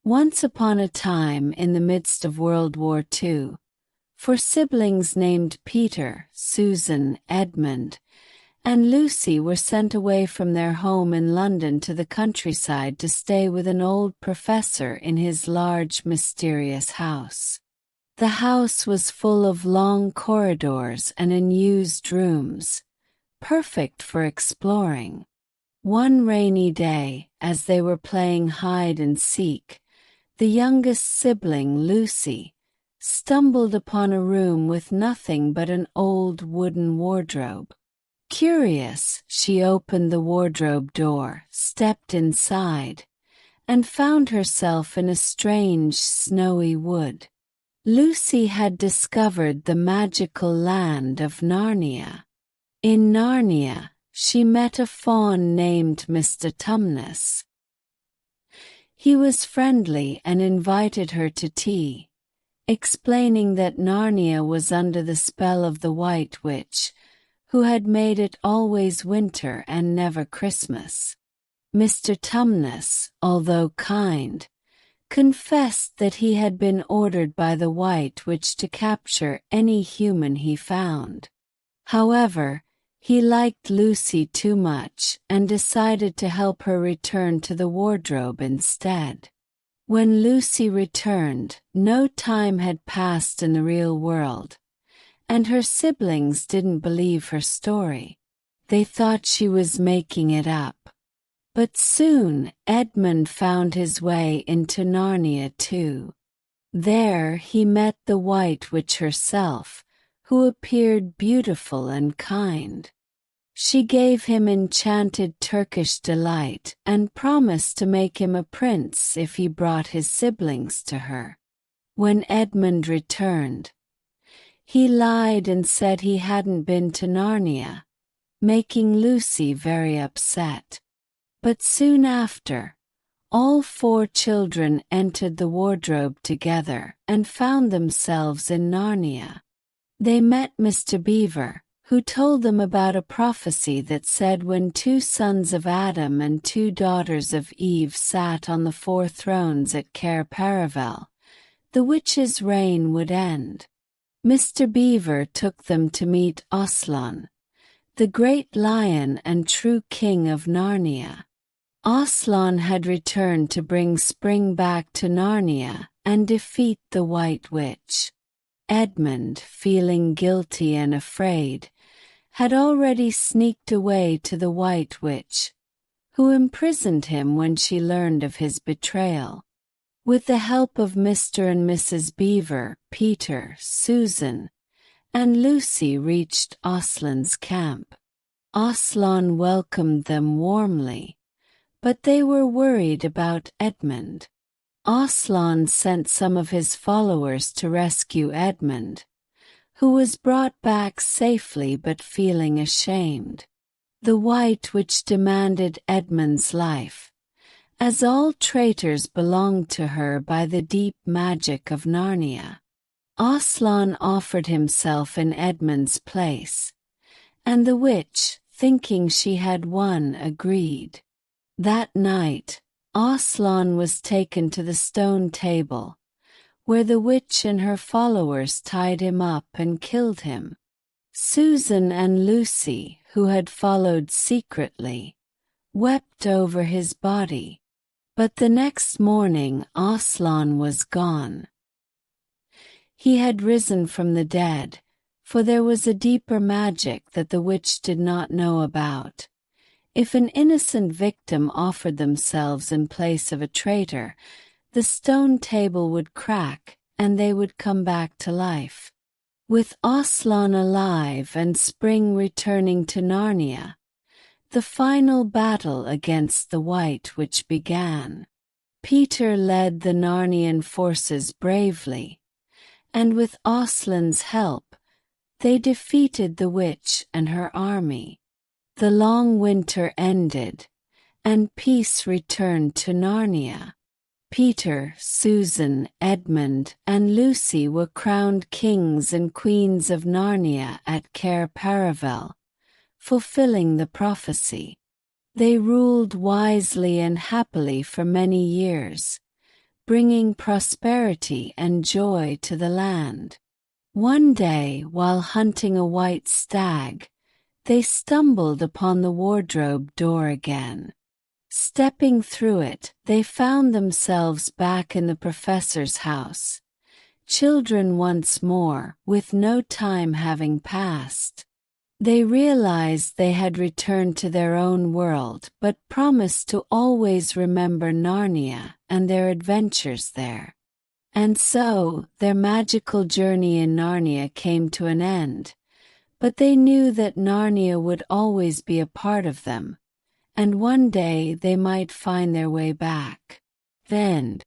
Once upon a time in the midst of World War II, four siblings named Peter, Susan, Edmund, and Lucy were sent away from their home in London to the countryside to stay with an old professor in his large, mysterious house. The house was full of long corridors and unused rooms, perfect for exploring. One rainy day, as they were playing hide and seek, the youngest sibling, Lucy, stumbled upon a room with nothing but an old wooden wardrobe. Curious, she opened the wardrobe door, stepped inside, and found herself in a strange, snowy wood. Lucy had discovered the magical land of Narnia. In Narnia, she met a faun named Mr. Tumnus. He was friendly and invited her to tea, explaining that Narnia was under the spell of the White Witch, who had made it always winter and never Christmas. Mr. Tumnus, although kind, confessed that he had been ordered by the White Witch to capture any human he found. However, he liked Lucy too much and decided to help her return to the wardrobe instead. When Lucy returned, no time had passed in the real world, and her siblings didn't believe her story. They thought she was making it up. But soon Edmund found his way into Narnia too. There he met the White Witch herself, who appeared beautiful and kind. She gave him enchanted Turkish delight and promised to make him a prince if he brought his siblings to her. When Edmund returned, he lied and said he hadn't been to Narnia, making Lucy very upset. But soon after, all four children entered the wardrobe together and found themselves in Narnia. They met Mr. Beaver, who told them about a prophecy that said when two sons of Adam and two daughters of Eve sat on the four thrones at Cair Paravel, the witch's reign would end. Mr. Beaver took them to meet Aslan, the great lion and true king of Narnia. Aslan had returned to bring spring back to Narnia and defeat the White Witch. Edmund, feeling guilty and afraid, had already sneaked away to the White Witch, who imprisoned him when she learned of his betrayal. With the help of Mr. and Mrs. Beaver, Peter, Susan, and Lucy reached Aslan's camp. Aslan welcomed them warmly, but they were worried about Edmund. Aslan sent some of his followers to rescue Edmund, who was brought back safely but feeling ashamed. The White Witch demanded Edmund's life, as all traitors belonged to her by the deep magic of Narnia. Aslan offered himself in Edmund's place, and the witch, thinking she had won, agreed. That night, Aslan was taken to the stone table, where the witch and her followers tied him up and killed him. Susan and Lucy, who had followed secretly, wept over his body. But the next morning Aslan was gone. He had risen from the dead, for there was a deeper magic that the witch did not know about. If an innocent victim offered themselves in place of a traitor, the stone table would crack and they would come back to life. With Aslan alive and spring returning to Narnia, the final battle against the White Witch began. Peter led the Narnian forces bravely, and with Aslan's help, they defeated the witch and her army. The long winter ended, and peace returned to Narnia. Peter, Susan, Edmund, and Lucy were crowned kings and queens of Narnia at Cair Paravel, fulfilling the prophecy. They ruled wisely and happily for many years, bringing prosperity and joy to the land. One day, while hunting a white stag, they stumbled upon the wardrobe door again. Stepping through it, they found themselves back in the professor's house. Children once more, with no time having passed. They realized they had returned to their own world but promised to always remember Narnia and their adventures there. And so, their magical journey in Narnia came to an end. But they knew that Narnia would always be a part of them, and one day they might find their way back. The end.